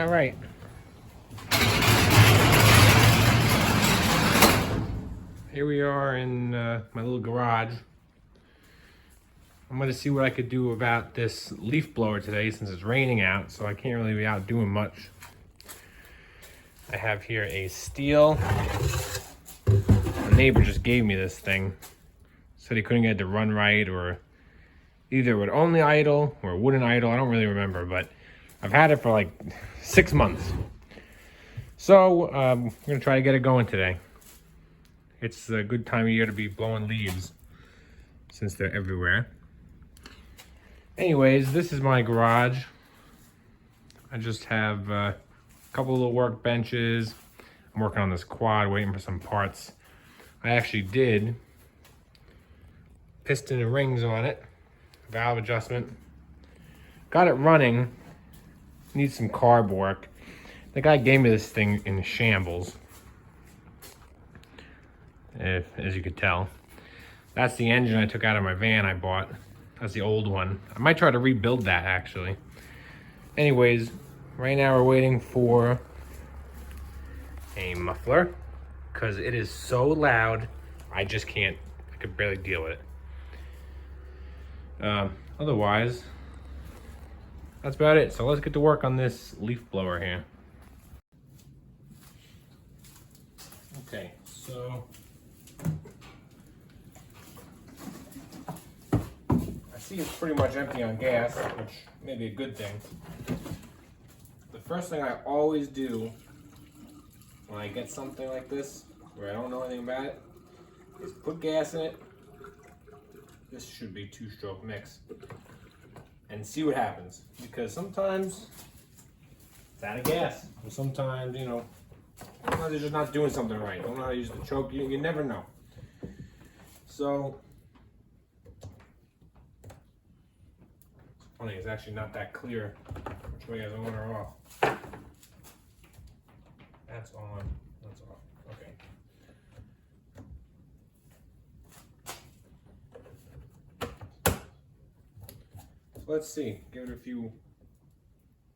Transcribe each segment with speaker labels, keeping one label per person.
Speaker 1: All right. Here we are in my little garage. I'm gonna see what I could do about this leaf blower today since it's raining out, so I can't really be out doing much. I have here a Stihl. My neighbor just gave me this thing. Said he couldn't get it to run right, or either it would only idle or it wouldn't idle. I don't really remember, but I've had it for like 6 months. So I'm gonna try to get it going today. It's a good time of year to be blowing leaves since they're everywhere. Anyways, this is my garage. I just have a couple little work benches. I'm working on this quad, waiting for some parts. I actually did piston and rings on it, valve adjustment. Got it running, needs some carb work. The guy gave me this thing in shambles, as you could tell. That's the engine I took out of my van I bought. That's the old one. I might try to rebuild that actually. Anyways, right now we're waiting for a muffler because it is so loud. I just can't, I could barely deal with it. Otherwise, that's about it. So let's get to work on this leaf blower here. Okay, so I see it's pretty much empty on gas, which may be a good thing. The first thing I always do when I get something like this, where I don't know anything about it, is put gas in it. This should be 2-stroke mix. And see what happens. Because sometimes it's out of gas. And sometimes, you know, sometimes they're just not doing something right. Don't know how to use the choke. You never know. So, it's funny, it's actually not that clear which way is on or off. That's on, that's off. Okay. So let's see. Give it a few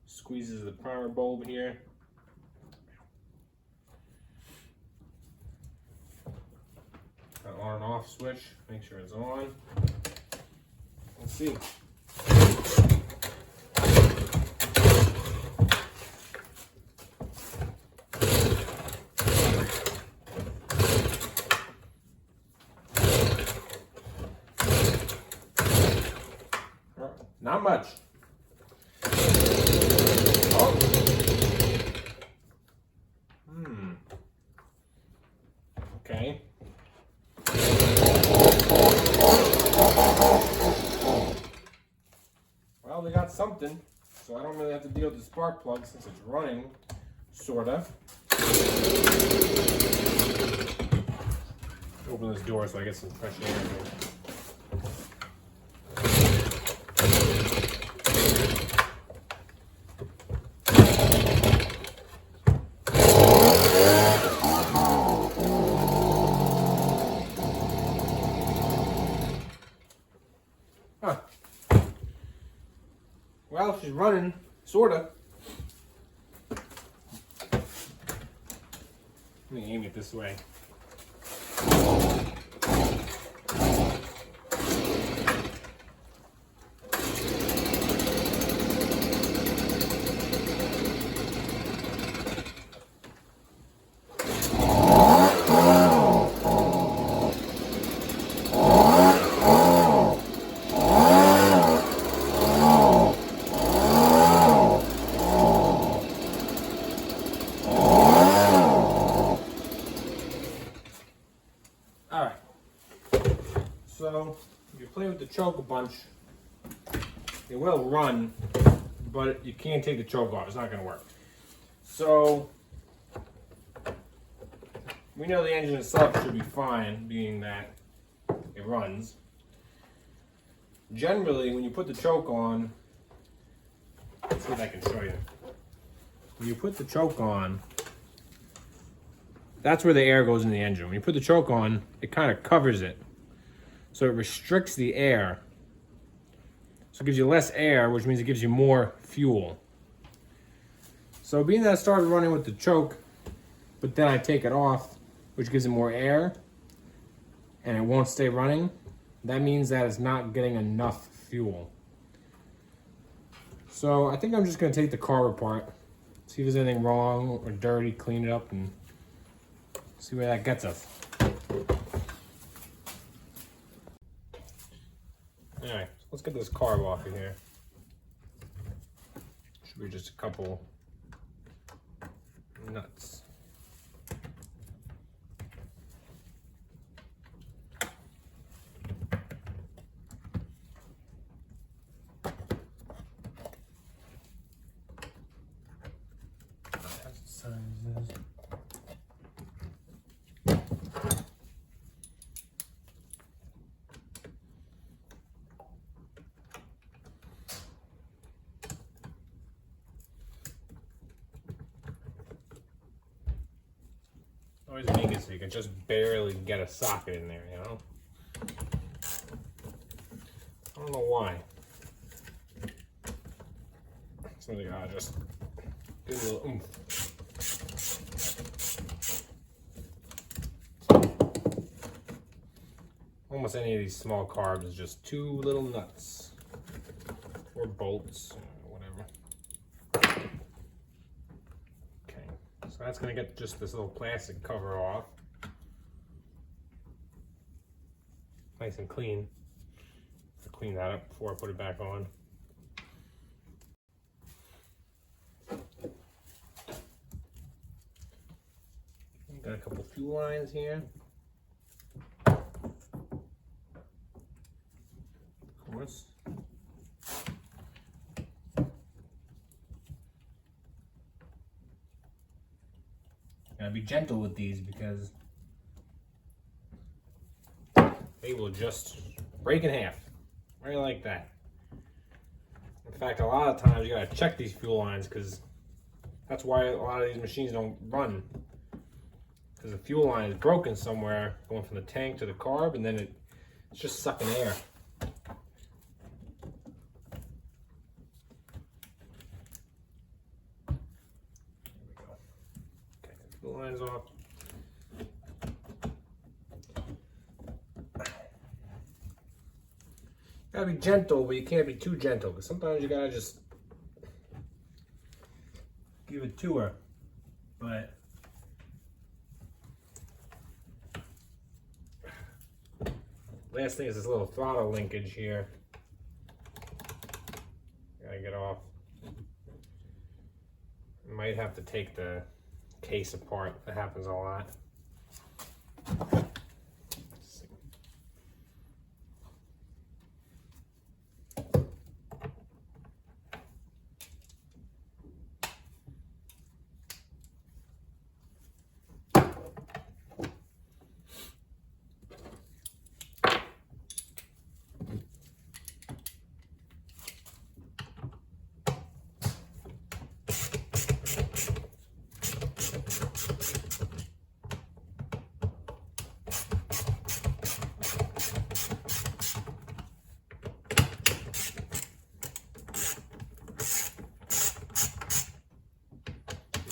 Speaker 1: squeezes of the primer bulb here. On and off switch, make sure it's on. Let's see. Not much. Oh. Okay. Well, we got something, so I don't really have to deal with the spark plug since it's running, sort of. Open this door so I get some fresh air in here. Huh. Well, she's running, sorta. Let me aim it this way. Alright, so if you play with the choke a bunch, it will run, but you can't take the choke off. It's not going to work. So we know the engine itself should be fine, being that it runs. Generally, when you put the choke on, let's see if I can show you. When you put the choke on, that's where the air goes in the engine. When you put the choke on, it kind of covers it. So it restricts the air. So it gives you less air, which means it gives you more fuel. So being that I started running with the choke, but then I take it off, which gives it more air, and it won't stay running, that means that it's not getting enough fuel. So I think I'm just gonna take the carb apart, see if there's anything wrong or dirty, clean it up, and see where that gets us. Alright, so let's get this carb off of here. Should be just a couple nuts. Always make it so you can just barely get a socket in there, you know? I don't know why. So you gotta just give it a little oomph. Almost any of these small carbs is just 2 little nuts or bolts, whatever. Okay, so that's gonna get just this little plastic cover off. Nice and clean. I'll clean that up before I put it back on. Got a couple fuel lines here. Of course. Gotta be gentle with these because they will just break in half. Right like that. In fact, a lot of times you gotta check these fuel lines because that's why a lot of these machines don't run. Because the fuel line is broken somewhere, going from the tank to the carb, and then it's just sucking air. There we go. Okay, fuel line's off. Gotta be gentle, but you can't be too gentle, because sometimes you gotta just give it to her. But last thing is this little throttle linkage here. Gotta get off. Might have to take the case apart. That happens a lot.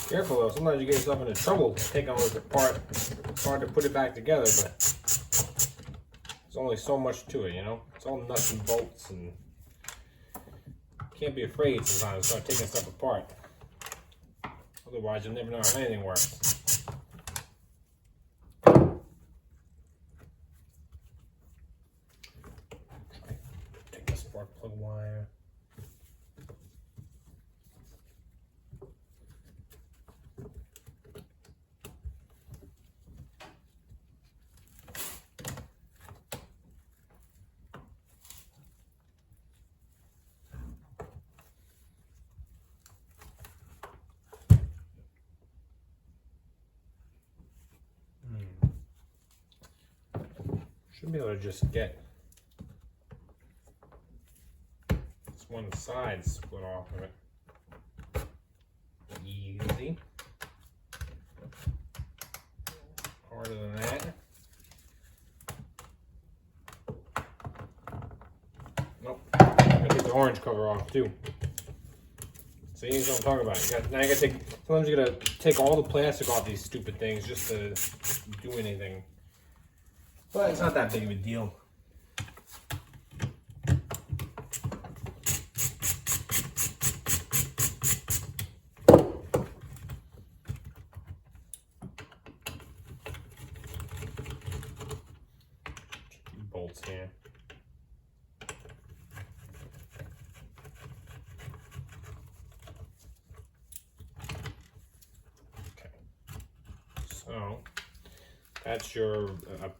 Speaker 1: Careful though, sometimes you get yourself into trouble taking all this apart. It's hard to put it back together, but there's only so much to it, you know? It's all nuts and bolts, and you can't be afraid sometimes to start taking stuff apart. Otherwise, you'll never know how anything works. Take the spark plug wire. Should be able to just get this one side split off of it. Easy. Harder than that. Nope. I'm gonna take the orange cover off too. See, that's what I'm talking about. Now you gotta take, sometimes you gotta take all the plastic off these stupid things just to do anything. But it's not that big of a deal. Bolts here. Okay. So that's your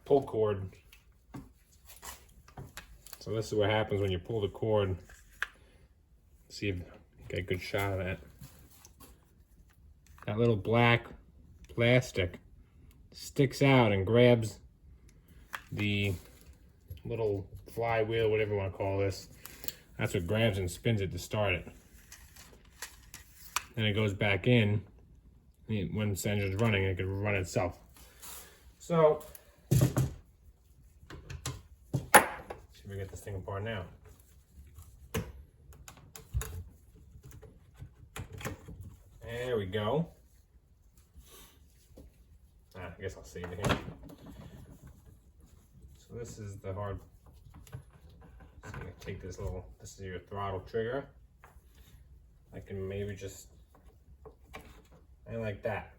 Speaker 1: pull cord. So this is what happens when you pull the cord. See if you get a good shot of that. That little black plastic sticks out and grabs the little flywheel, whatever you want to call this. That's what grabs and spins it to start it. Then it goes back in. When the engine's running, it can run itself. So, see if we get this thing apart now. There we go. I guess I'll save it here. So this is the hard. So I'm gonna take this little. This is your throttle trigger. I can maybe just, and like that.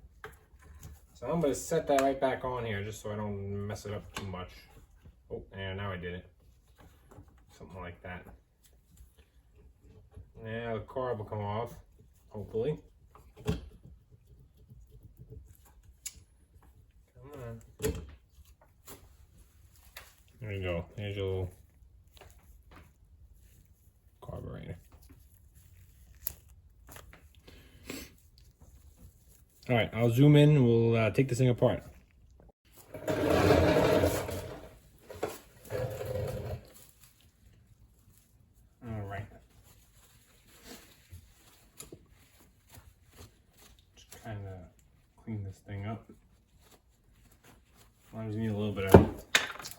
Speaker 1: So I'm gonna set that right back on here just so I don't mess it up too much. Oh, and now I did it. Something like that. Now the carb will come off, hopefully. Come on. There you go. There's your little carburetor. All right, I'll zoom in and we'll take this thing apart. All right. Just kind of clean this thing up. Sometimes you need a little bit of.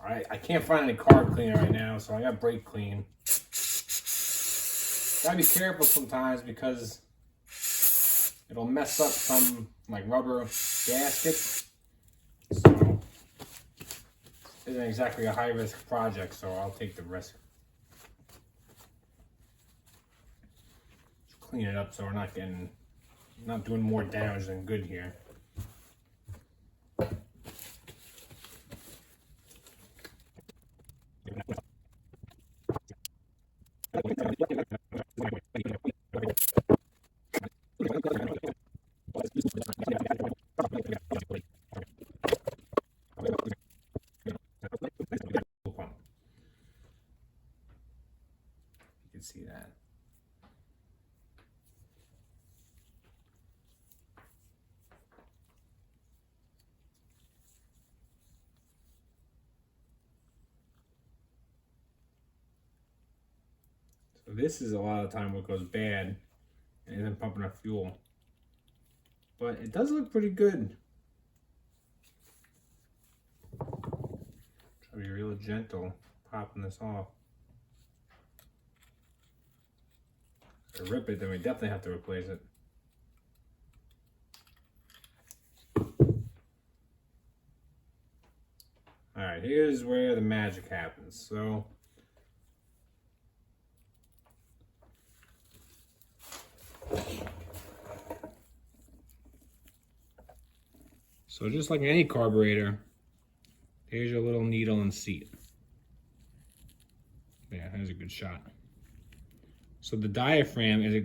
Speaker 1: All right, I can't find any carb cleaner right now, so I got brake clean. Gotta be careful sometimes because it'll mess up some like rubber gaskets. So it isn't exactly a high risk project, so I'll take the risk. Just clean it up so we're not doing more damage than good here. You can see that. So this is a lot of the time what goes bad and isn't pumping enough fuel. But it does look pretty good. Try to be real gentle popping this off. If I rip it, then we definitely have to replace it. Alright, here's where the magic happens. So just like any carburetor, here's your little needle and seat. Yeah, there's a good shot. So the diaphragm is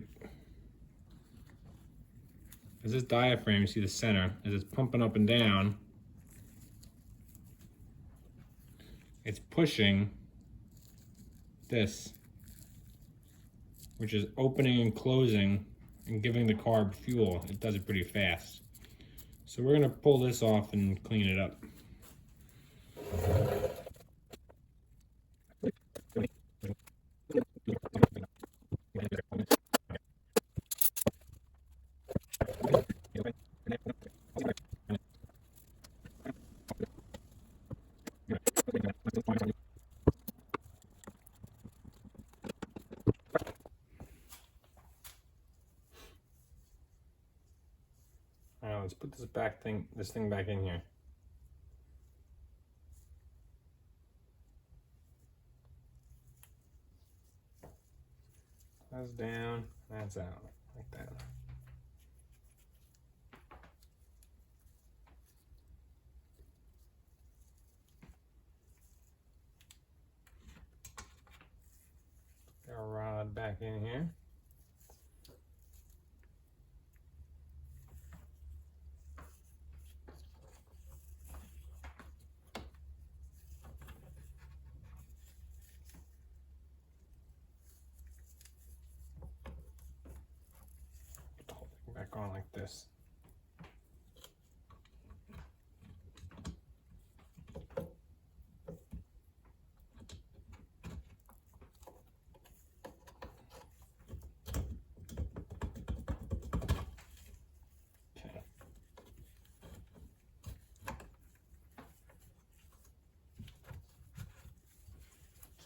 Speaker 1: this diaphragm, you see the center, as it's pumping up and down, it's pushing this, which is opening and closing and giving the carb fuel. It does it pretty fast. So we're gonna pull this off and clean it up. let's put this thing back in here. That's down, that's out, like that. Got our rod back in here. Put the whole thing back on like this.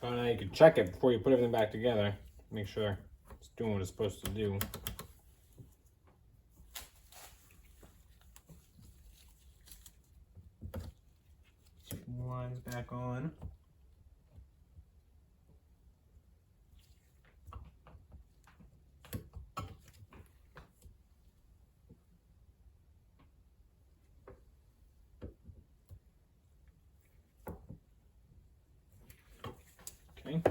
Speaker 1: So now you can check it before you put everything back together. Make sure it's doing what it's supposed to do. Spring lines back on. Okay.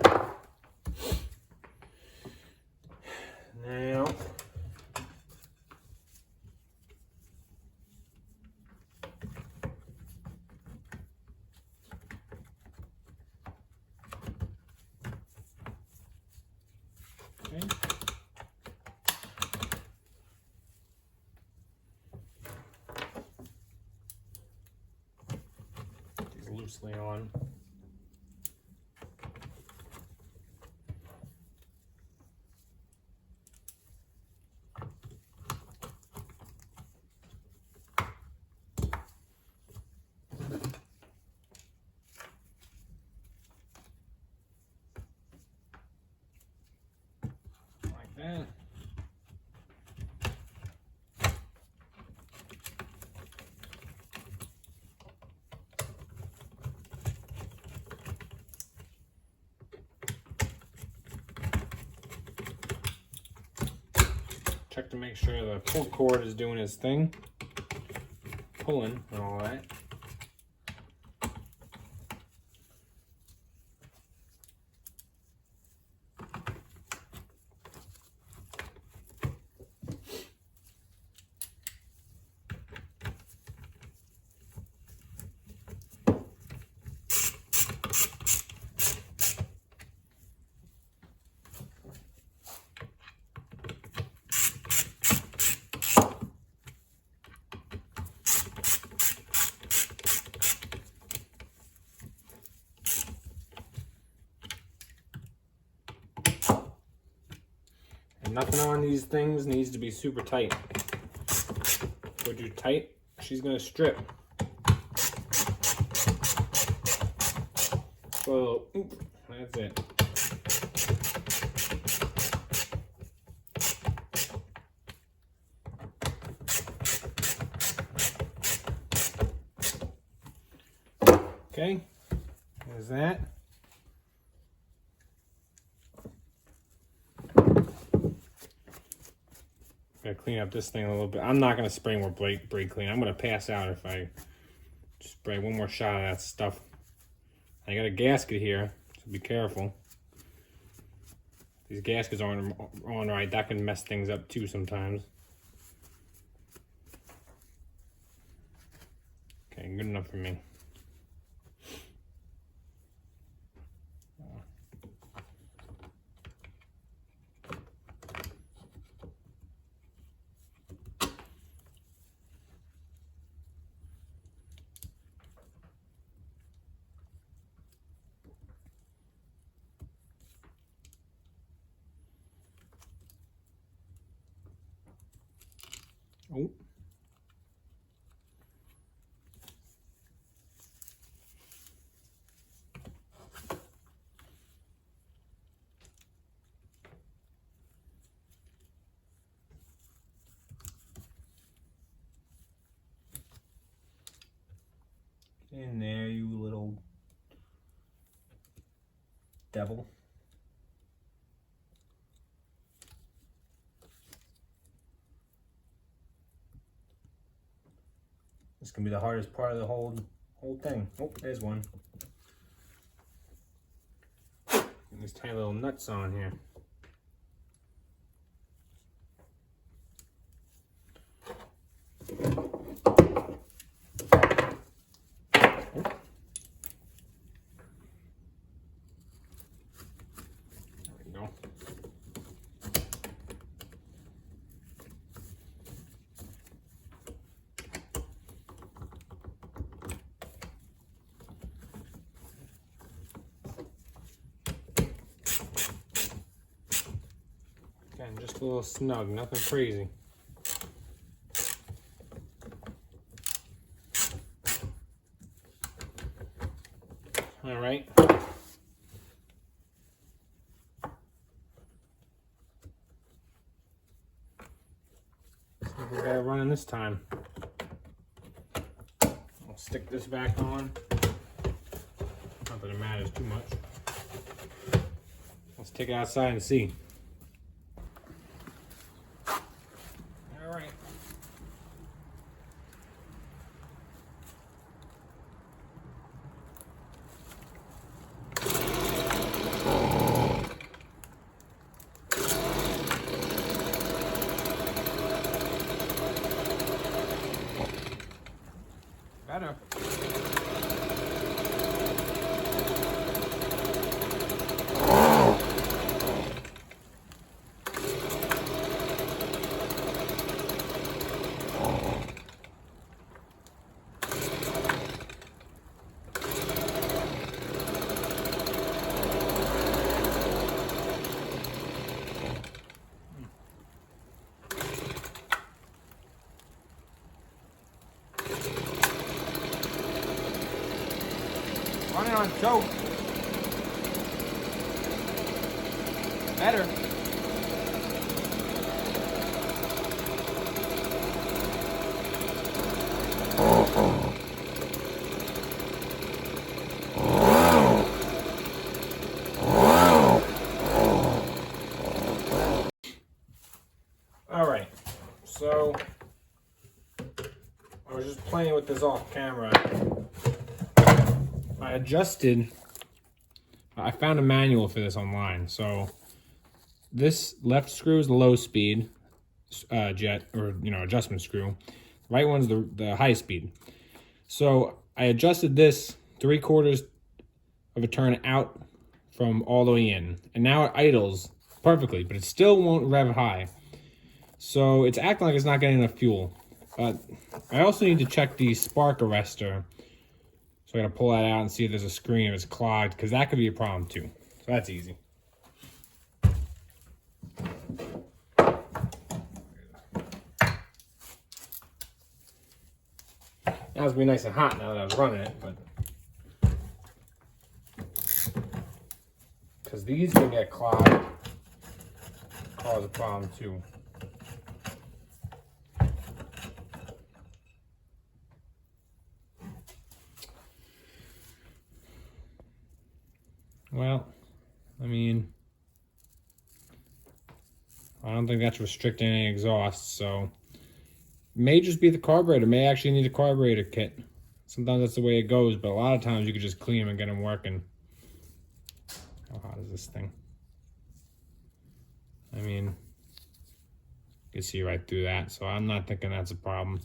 Speaker 1: Now, okay. These loosely on. Like that. Check to make sure the pull cord is doing its thing. Pulling and all that. Nothing on these things needs to be super tight. Put you tight, she's gonna strip. So, that's it. Okay, there's that. Gotta clean up this thing a little bit. I'm not gonna spray more brake clean. I'm gonna pass out if I spray one more shot of that stuff. I got a gasket here, so be careful. These gaskets aren't on right. That can mess things up too sometimes. Okay, good enough for me. Oh. In there, you little devil. This can be the hardest part of the whole thing. Oh, there's one. And these tiny little nuts on here. Again, just a little snug, nothing crazy. All right. See if we got it running this time. I'll stick this back on. Not that it matters too much. Let's take it outside and see. All right. Better. Running on choke. Better. All right, so I was just playing with this off camera. I found a manual for this online. So this left screw is the low speed jet, or adjustment screw. The right one's the high speed. So I adjusted this 3/4 of a turn out from all the way in, and now it idles perfectly, but it still won't rev high. So it's acting like it's not getting enough fuel. I also need to check the spark arrestor. So I gotta pull that out and see if there's a screen, if it's clogged, because that could be a problem too. So that's easy. Now it's gonna be nice and hot now that I was running it, but because these can get clogged, cause a problem too. Well, I mean, I don't think that's restricting any exhaust, so it may just be the carburetor. May actually need a carburetor kit. Sometimes that's the way it goes, but a lot of times you could just clean them and get them working. How hot is this thing? I mean, you can see right through that, so I'm not thinking that's a problem.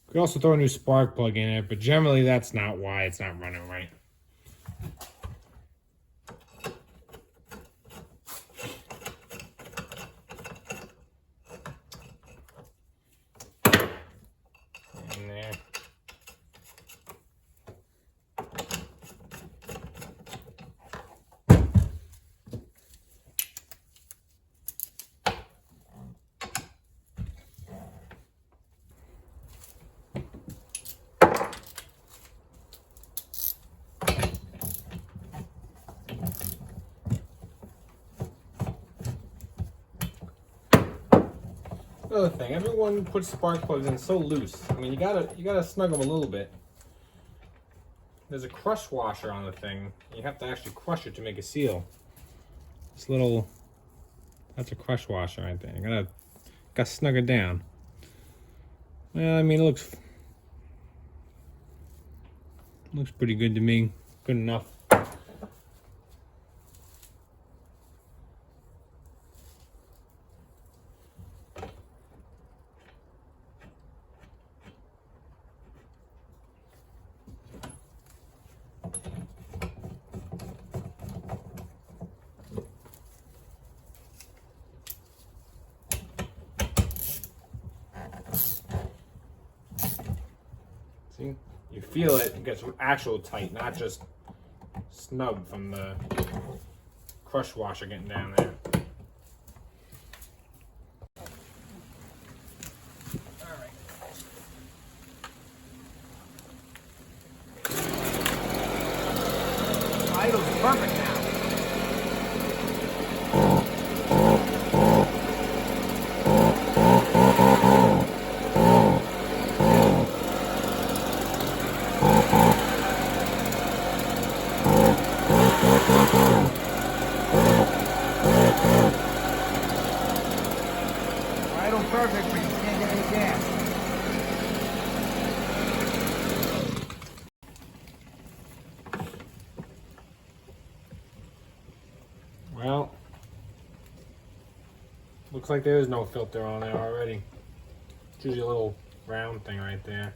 Speaker 1: Could also throw a new spark plug in it, but generally that's not why it's not running right. In there. Another thing, everyone puts spark plugs in so loose. I mean, you gotta snug them a little bit. there's a crush washer on the thing. You have to actually crush it to make a seal. This little, that's a crush washer right there. You gotta snug it down. Well, I mean, it looks pretty good to me. Good enough. See, you feel it gets actual tight, not just snug from the crush washer getting down there. Alright. Idle's perfect now. Perfect, but you can't get any gas. Well, looks like there is no filter on there already. It's usually a little round thing right there.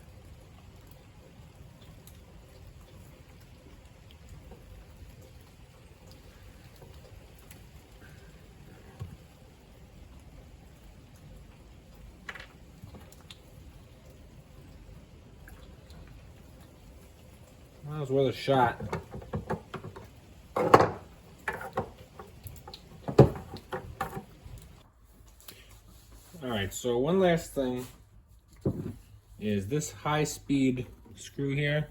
Speaker 1: Well, that was worth a shot. Alright, so one last thing is this high-speed screw here.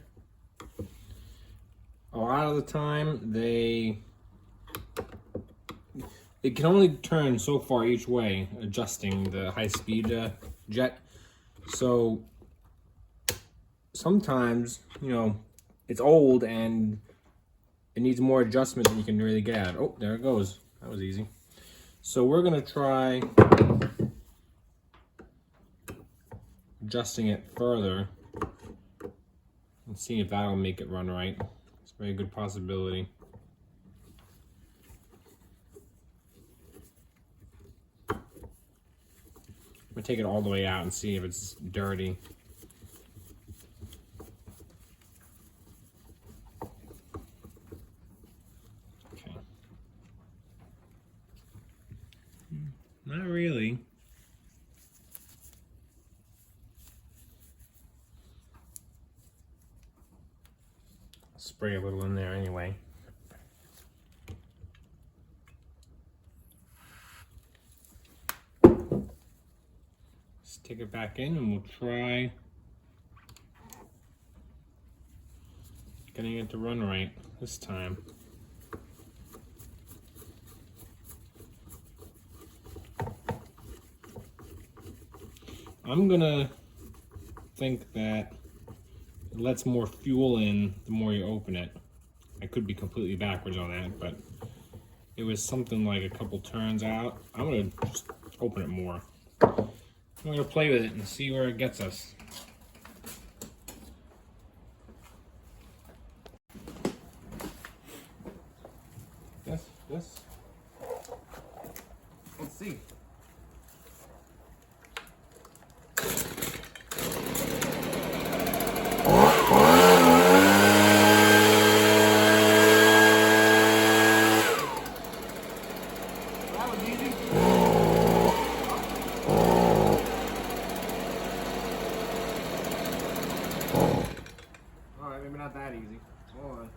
Speaker 1: A lot of the time, it can only turn so far each way, adjusting the high-speed jet. So sometimes, you know, it's old and it needs more adjustment than you can really get at. Oh, there it goes. That was easy. So we're gonna try adjusting it further and see if that'll make it run right. It's a very good possibility. I'm gonna take it all the way out and see if it's dirty. Not really. Spray a little in there anyway. Stick it back in and we'll try getting it to run right this time. I'm gonna think that it lets more fuel in the more you open it. I could be completely backwards on that, but it was something like a couple turns out. I'm gonna just open it more. I'm gonna play with it and see where it gets us. This. Let's see. Alright, maybe not that easy. Hold on.